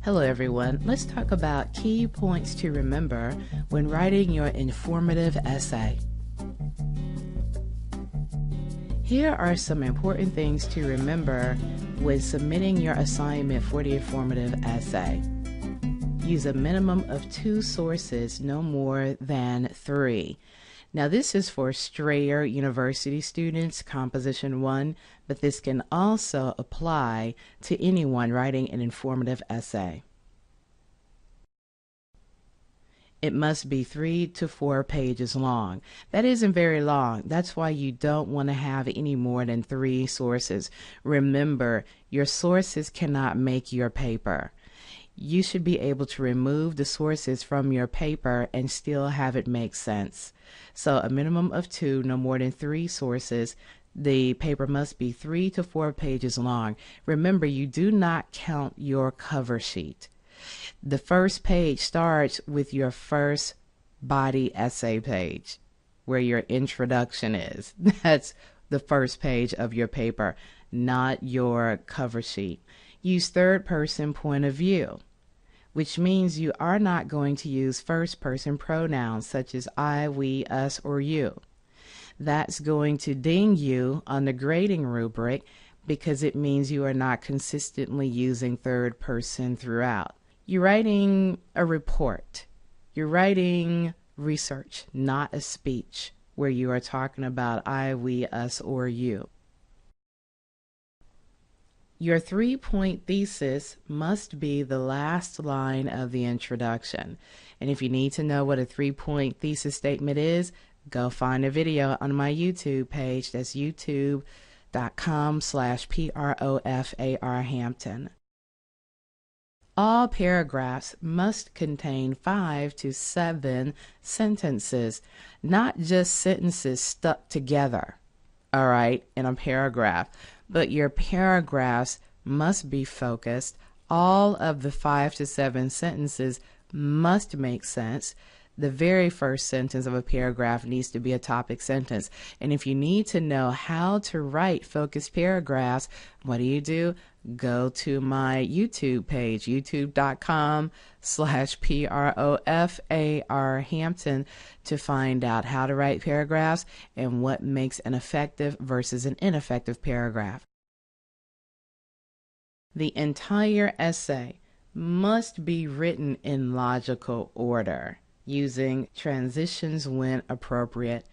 Hello everyone, let's talk about key points to remember when writing your informative essay. Here are some important things to remember when submitting your assignment for the informative essay. Use a minimum of 2 sources, no more than 3. Now this is for Strayer University students, Composition 1, but this can also apply to anyone writing an informative essay. It must be 3 to 4 pages long. That isn't very long. That's why you don't want to have any more than 3 sources. Remember, your sources cannot make your paper. You should be able to remove the sources from your paper and still have it make sense. So a minimum of 2, no more than 3 sources. The paper must be 3 to 4 pages long. Remember, you do not count your cover sheet. The first page starts with your first body essay page, where your introduction is. That's the first page of your paper, not your cover sheet. Use third-person point of view, which means you are not going to use first-person pronouns such as I, we, us, or you. That's going to ding you on the grading rubric because it means you are not consistently using third person throughout. You're writing a report. You're writing research, not a speech where you are talking about I, we, us, or you. Your 3-point thesis must be the last line of the introduction. And if you need to know what a 3-point thesis statement is, go find a video on my YouTube page. That's youtube.com/profarhampton. All paragraphs must contain 5 to 7 sentences, not just sentences stuck together, all right, in a paragraph. But your paragraphs must be focused. All of the 5 to 7 sentences must make sense. The very first sentence of a paragraph needs to be a topic sentence. And if you need to know how to write focused paragraphs, what do? Go to my YouTube page, youtube.com/profarhampton, to find out how to write paragraphs and what makes an effective versus an ineffective paragraph. The entire essay must be written in logical order, using transitions when appropriate.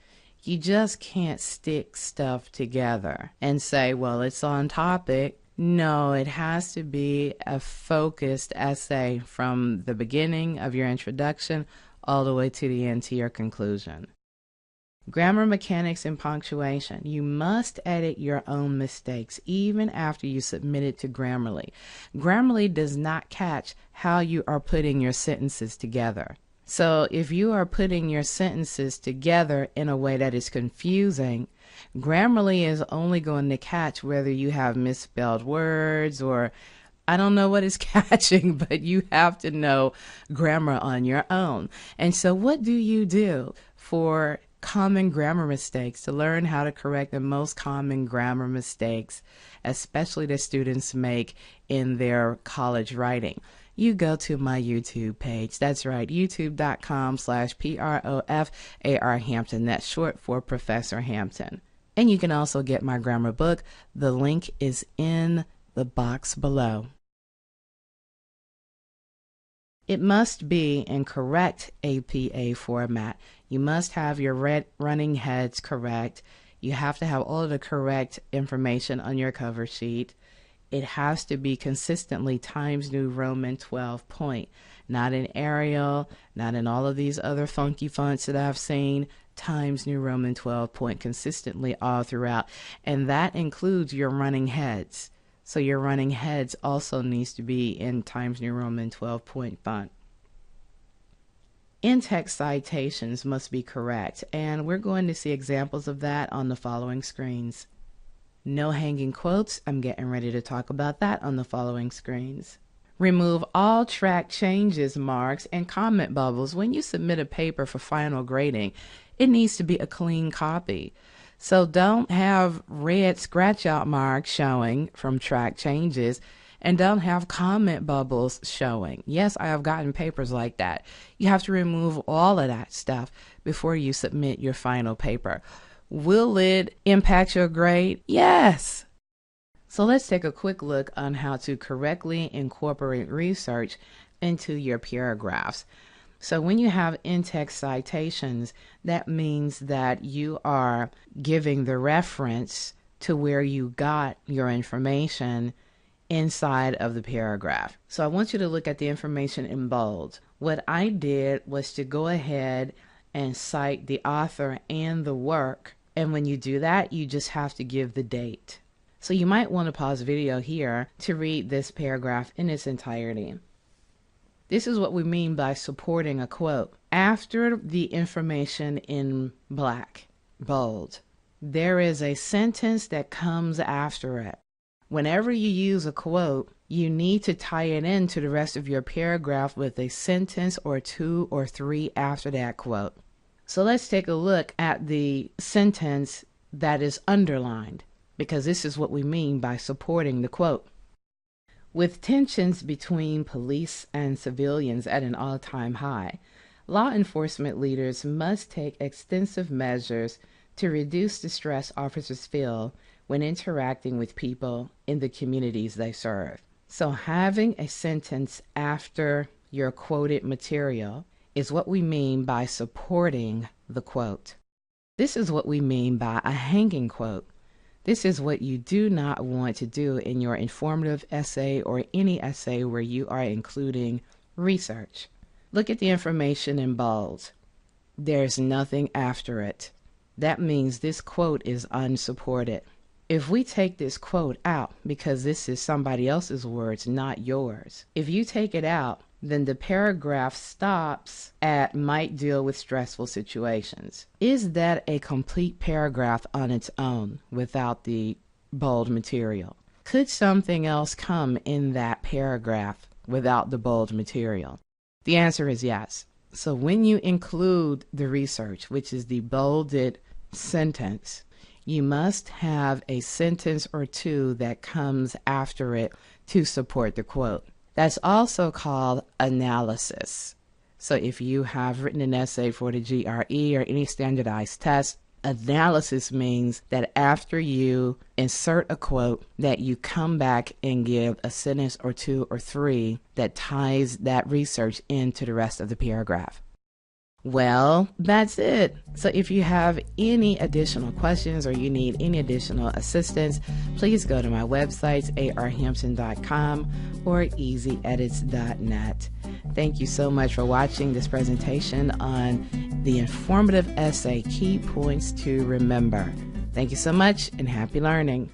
You just can't stick stuff together and say, well, it's on topic. No, it has to be a focused essay from the beginning of your introduction all the way to the end, to your conclusion. Grammar, mechanics, and punctuation. You must edit your own mistakes even after you submit it to Grammarly. Grammarly does not catch how you are putting your sentences together. So if you are putting your sentences together in a way that is confusing, Grammarly is only going to catch whether you have misspelled words, or I don't know what it's catching, but you have to know grammar on your own. And so what do you do for common grammar mistakes, to learn how to correct the most common grammar mistakes, especially that students make in their college writing? You go to my YouTube page. That's right, youtube.com/profarhampton. That's short for Professor Hampton. And you can also get my grammar book. The link is in the box below. It must be in correct APA format. You must have your running heads correct. You have to have all of the correct information on your cover sheet. It has to be consistently Times New Roman 12 point, not in Arial, not in all of these other funky fonts that I've seen. Times New Roman 12 point consistently all throughout. And that includes your running heads. So your running heads also needs to be in Times New Roman 12 point font. In-text citations must be correct, and we're going to see examples of that on the following screens. No hanging quotes. I'm getting ready to talk about that on the following screens. Remove all track changes, marks, and comment bubbles. When you submit a paper for final grading, it needs to be a clean copy. So don't have red scratch out marks showing from track changes and don't have comment bubbles showing. Yes, I have gotten papers like that. You have to remove all of that stuff before you submit your final paper. Will it impact your grade? Yes. So let's take a quick look on how to correctly incorporate research into your paragraphs. So when you have in-text citations, that means that you are giving the reference to where you got your information inside of the paragraph. So I want you to look at the information in bold. What I did was to go ahead and cite the author and the work. And when you do that, you just have to give the date. So you might want to pause the video here to read this paragraph in its entirety. This is what we mean by supporting a quote. After the information in black, bold, there is a sentence that comes after it. Whenever you use a quote, you need to tie it into the rest of your paragraph with a sentence or two or three after that quote. So let's take a look at the sentence that is underlined, because this is what we mean by supporting the quote. With tensions between police and civilians at an all-time high, law enforcement leaders must take extensive measures to reduce the stress officers feel when interacting with people in the communities they serve. So having a sentence after your quoted material is what we mean by supporting the quote. This is what we mean by a hanging quote. This is what you do not want to do in your informative essay or any essay where you are including research. Look at the information in bold. There's nothing after it. That means this quote is unsupported. If we take this quote out, because this is somebody else's words, not yours, if you take it out, then the paragraph stops at might deal with stressful situations. Is that a complete paragraph on its own without the bold material? Could something else come in that paragraph without the bold material? The answer is yes. So when you include the research, which is the bolded sentence, you must have a sentence or two that comes after it to support the quote. That's also called analysis. So if you have written an essay for the GRE or any standardized test, analysis means that after you insert a quote, that you come back and give a sentence or two or three that ties that research into the rest of the paragraph. Well, that's it. So if you have any additional questions or you need any additional assistance, please go to my websites, arhampton.com or easyedits.net. Thank you so much for watching this presentation on the informative essay, Key Points to Remember. Thank you so much and happy learning.